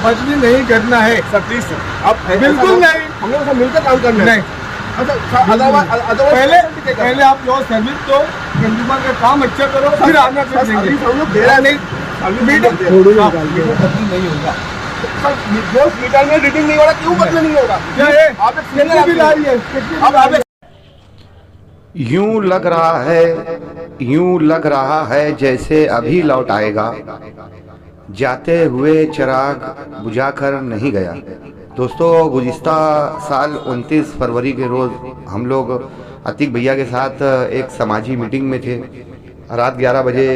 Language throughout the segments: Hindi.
बदली नहीं करना है सर, प्लीज सर, आप बिल्कुल नहीं, हम लोग मिलकर काम करना है। पहले आप जो सर्विस दो, कंज्यूमर का काम अच्छा करो, फिर आना कर देंगे। हम लोग दे रहा नहीं, मीटर नहीं होगा जो मीटर में रीडिंग नहीं हो रहा, क्यों बदले नहीं होगा? आप कितनी बिल आ रही है? यूं लग रहा है जैसे अभी लौट आएगा, जाते हुए चिराग बुझाकर नहीं गया। दोस्तों, गुज़िस्ता साल 29 फरवरी के रोज़ हम लोग अतीक भैया के साथ एक समाजी मीटिंग में थे। रात 11 बजे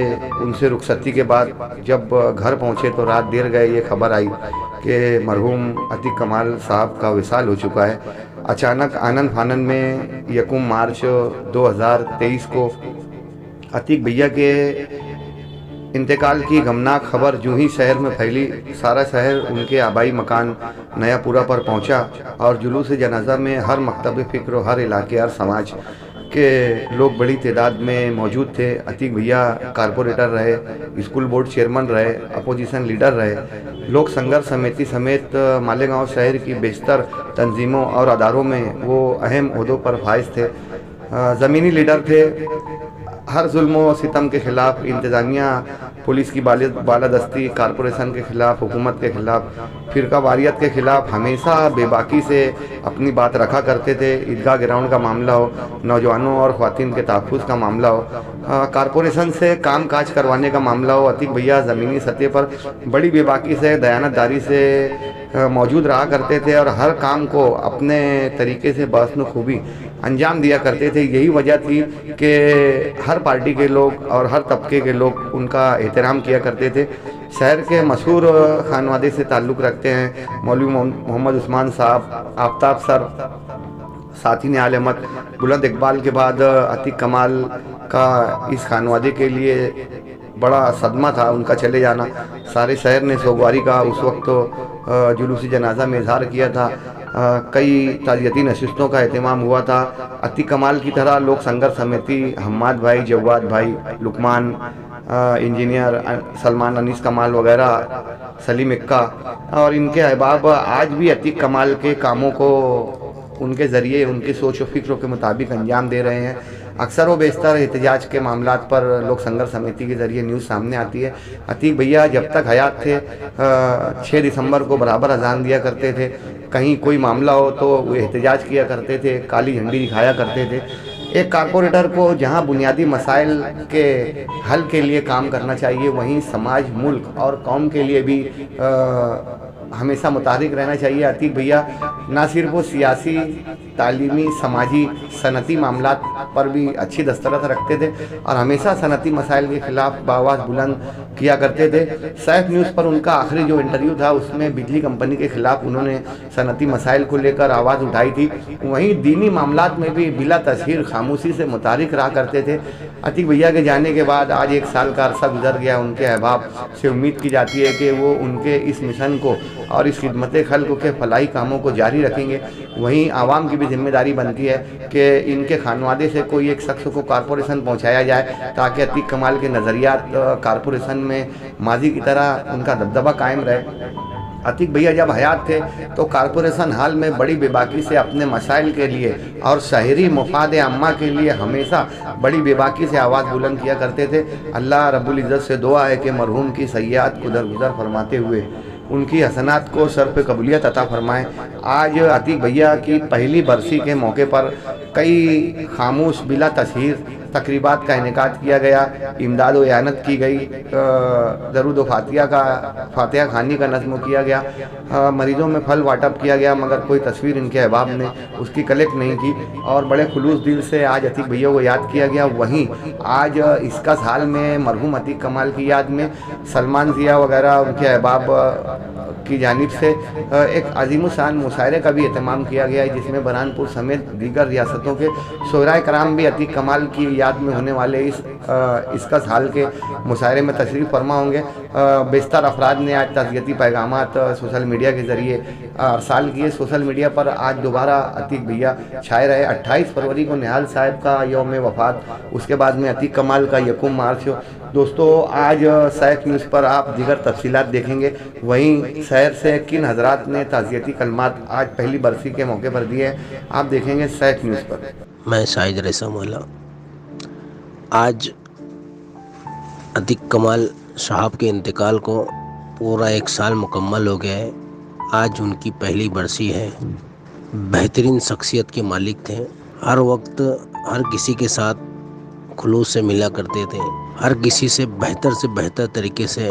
उनसे रुखसती के बाद जब घर पहुंचे तो रात देर गए ये खबर आई कि मरहूम अतीक कमाल साहब का विसाल हो चुका है। अचानक आनन फानन में 1 मार्च 2023 को अतीक भैया के इंतकाल की गमनाक खबर जो ही शहर में फैली, सारा शहर उनके आबाई मकान नयापुरा पर पहुंचा और जुलूस जनाजा में हर मकतब फ़िक्र, हर इलाके, हर समाज के लोग बड़ी तादाद में मौजूद थे। अतीक भैया कारपोरेटर रहे, स्कूल बोर्ड चेयरमैन रहे, अपोजिशन लीडर रहे, लोक संघर्ष समिति समेत मालेगांव शहर की बेशतर तंजीमों और अदारों में वो अहम ओहदों पर फाइज थे। ज़मीनी लीडर थे। हर जुल्म व सितम के ख़िलाफ़ इंतज़ामिया, पुलिस की बालादस्ती, कारपोरेशन के ख़िलाफ़, हुकूमत के ख़िलाफ़, फ़िरका वारियत के ख़िलाफ़ हमेशा बेबाकी से अपनी बात रखा करते थे। ईदगाह ग्राउंड का मामला हो, नौजवानों और ख़वातीन के तहफ़्फ़ुज़ का मामला हो, कारपोरेशन से काम काज करवाने का मामला हो, अतीक भैया ज़मीनी सतह पर बड़ी बेबाकी से, दयानतदारी से मौजूद रहा करते थे और हर काम को अपने तरीके से बखूबी अंजाम दिया करते थे। यही वजह थी कि हर पार्टी के लोग और हर तबके के लोग उनका एहतराम किया करते थे। शहर के मशहूर खानवादे से ताल्लुक़ रखते हैं मौलवी मोहम्मद उस्मान साहब, आफ्ताब सर, साथी ने आल अहमद, बुलंद इकबाल के बाद अतीक कमाल का इस खानवादे के लिए बड़ा सदमा था उनका चले जाना। सारे शहर ने सोगवारी का उस वक्त तो जुलूसी जनाजा में इजहार किया था। कई ताज़ियती नशिस्तों का एहतमाम हुआ था। अतीक कमाल की तरह लोक संघर्ष समिति, हम्माद भाई, जवाद भाई, लुकमान, इंजीनियर सलमान अनीस कमाल वगैरह, सलीम इक्का और इनके अहबाब आज भी अतीक कमाल के कामों को उनके ज़रिए, उनकी सोच व फिक्र के मुताबिक अंजाम दे रहे हैं। अक्सर व बेशतर एहतजाज के मामलात पर लोक संघर्ष समिति के ज़रिए न्यूज़ सामने आती है। अतीक भैया जब तक हयात थे 6 दिसंबर को बराबर अजान दिया करते थे। कहीं कोई मामला हो तो वो एहतजाज किया करते थे, काली झंडी दिखाया करते थे। एक कारपोरेटर को जहां बुनियादी मसाइल के हल के लिए काम करना चाहिए, वहीं समाज, मुल्क और कौम के लिए भी हमेशा मुतारिक रहना चाहिए। अतीक भैया ना सिर्फ वो सियासी, तालीमी, समाजी, सनती मामलात पर भी अच्छी दस्तरस रखते थे और हमेशा सनती मसाइल के ख़िलाफ़ आवाज़ बुलंद किया करते थे। सैफ न्यूज़ पर उनका आखिरी जो इंटरव्यू था उसमें बिजली कंपनी के ख़िलाफ़ उन्होंने सनती मसाइल को लेकर आवाज़ उठाई थी। वहीं दीनी मामलात में भी बिला तस्हीर खामोशी से मुतारिक रहा करते थे। अतीक भैया के जाने के बाद आज 1 साल का अरसा गुजर गया। उनके अहबाब से उम्मीद की जाती है कि वो उनके इस मिशन को और इस खिदमत खल्क़ के फलाही कामों को जारी रखेंगे। वहीं आवाम की भी जिम्मेदारी बनती है कि इनके खानवादे से कोई एक शख्स को कारपोरेशन पहुंचाया जाए ताकि अतीक कमाल के नज़रियात कारपोरेशन में माजी की तरह उनका दबदबा कायम रहे। अतीक भैया जब हयात थे तो कारपोरेशन हाल में बड़ी बेबाकी से अपने मसाइल के लिए और शहरी मुफाद अम्मा के लिए हमेशा बड़ी बेबाकी से आवाज़ बुलंद किया करते थे। अल्लाह रब्बुल इज़्ज़त से दुआ है कि मरहूम की सय्यात को दरगुजर फरमाते हुए उनकी हसनात को सर पे कबूलियत अता फरमाएँ। आज अतीक भैया की पहली बरसी के मौके पर कई खामोश बिला तस्हीर तकरीबात का इनेकाद किया गया, इमदाद व इयानत की गई, दरूद व फातिहा खानी का नज़्म किया गया, मरीज़ों में फल वाटप किया गया, मगर कोई तस्वीर इनके अहबाब ने उसकी कलेक्ट नहीं की और बड़े खुलूस दिल से आज अतीक भैया को याद किया गया। वहीं आज इसका साल में मरहूम अतीक कमाल की याद में सलमान ज़िया वगैरह उनके अहबाब की जानिब से एक अजीमुशान मुशायरे का भी एहतमाम किया गया है, जिसमें बरहानपुर समेत दीगर रियासतों के शोहराए कराम भी अतीक कमाल की याद में होने वाले इसका साल के मुशायरे में तशरीफ़ फरमा होंगे। बेशतर अफराद ने आज ताज़ियती पैगामात सोशल मीडिया के ज़रिए अरसाल किए। सोशल मीडिया पर आज दोबारा अतीक भैया छाए रहे। 28 फरवरी को निहाल साहब का यौम वफ़ात, उसके बाद में अतीक कमाल का 1 मार्च। दोस्तों आज सैफ न्यूज़ पर आप दीगर तफसीलात देखेंगे। वहीं शहर से किन हजरात ने ताज़ियती कलमात आज पहली बरसी के मौके पर दिए, आप देखेंगे सैफ न्यूज़ पर। मैं शाहिद रईसा मौला। आज अतीक कमाल साहब के इंतकाल को पूरा 1 साल मुकम्मल हो गया है। आज उनकी पहली बरसी है। बेहतरीन शख्सियत के मालिक थे। हर वक्त हर किसी के साथ खुलूस से मिला करते थे। हर किसी से बेहतर तरीके से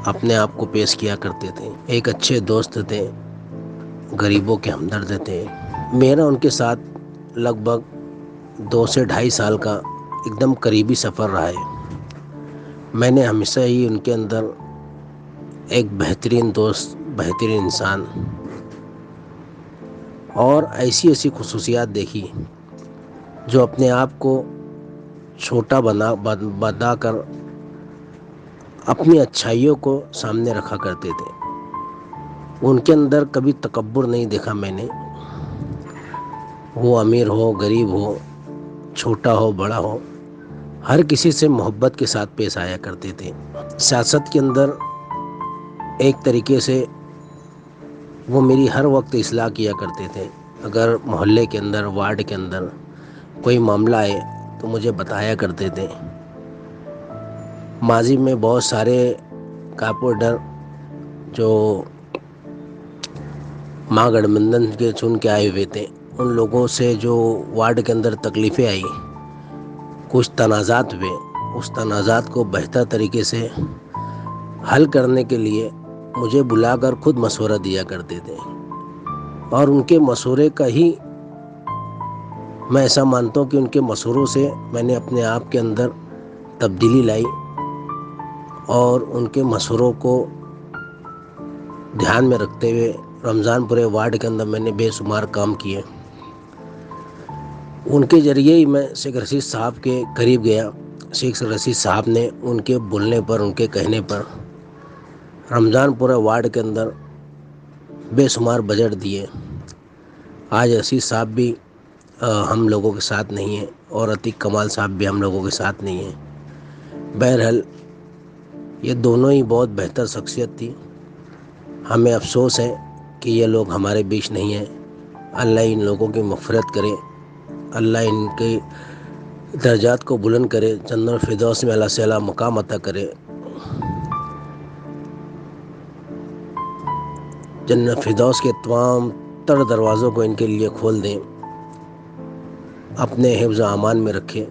अपने आप को पेश किया करते थे। एक अच्छे दोस्त थे, गरीबों के हमदर्द थे। मेरा उनके साथ लगभग 2 से 2.5 साल का एकदम करीबी सफ़र रहा है। मैंने हमेशा ही उनके अंदर एक बेहतरीन दोस्त, बेहतरीन इंसान और ऐसी खुसूसियात देखी जो अपने आप को छोटा बनाकर अपनी अच्छाइयों को सामने रखा करते थे। उनके अंदर कभी तकब्बुर नहीं देखा मैंने। वो अमीर हो, गरीब हो, छोटा हो, बड़ा हो, हर किसी से मोहब्बत के साथ पेश आया करते थे। सियासत के अंदर एक तरीके से वो मेरी हर वक्त इस्लाह किया करते थे। अगर मोहल्ले के अंदर, वार्ड के अंदर कोई मामला आए तो मुझे बताया करते थे। माजी में बहुत सारे कारपोरेटर जो माँ गठबंधन के चुन के आए हुए थे, उन लोगों से जो वार्ड के अंदर तकलीफ़ें आई, कुछ तनाज़ात हुए, उस तनाज़ात को बेहतर तरीके से हल करने के लिए मुझे बुलाकर खुद मशवरा दिया करते थे। और उनके मशवरे का ही मैं ऐसा मानता हूँ कि उनके मशवरों से मैंने अपने आप के अंदर तब्दीली लाई और उनके मशवरों को ध्यान में रखते हुए रमज़ानपुरे वार्ड के अंदर मैंने बेशुमार काम किए। उनके ज़रिए ही मैं शेख रशीद साहब के करीब गया। शेख रशीद साहब ने उनके बोलने पर, उनके कहने पर रमज़ानपुरा वार्ड के अंदर बेशुमार बजट दिए। आज रशीद साहब भी हम लोगों के साथ नहीं हैं और अतीक कमाल साहब भी हम लोगों के साथ नहीं हैं। बहरहाल ये दोनों ही बहुत बेहतर शख्सियत थी। हमें अफसोस है कि ये लोग हमारे बीच नहीं हैं। अल्लाह इन लोगों की मग़फ़िरत करे, अल्लाह इनके दर्जात को बुलंद करे, जन्नत फिरदौस में अल्लाह से अला मुकाम अता करे। जन्नत फिरदौस के तमाम तर दरवाज़ों को इनके लिए खोल दें, अपने हिफ्ज़ अमान में रखें।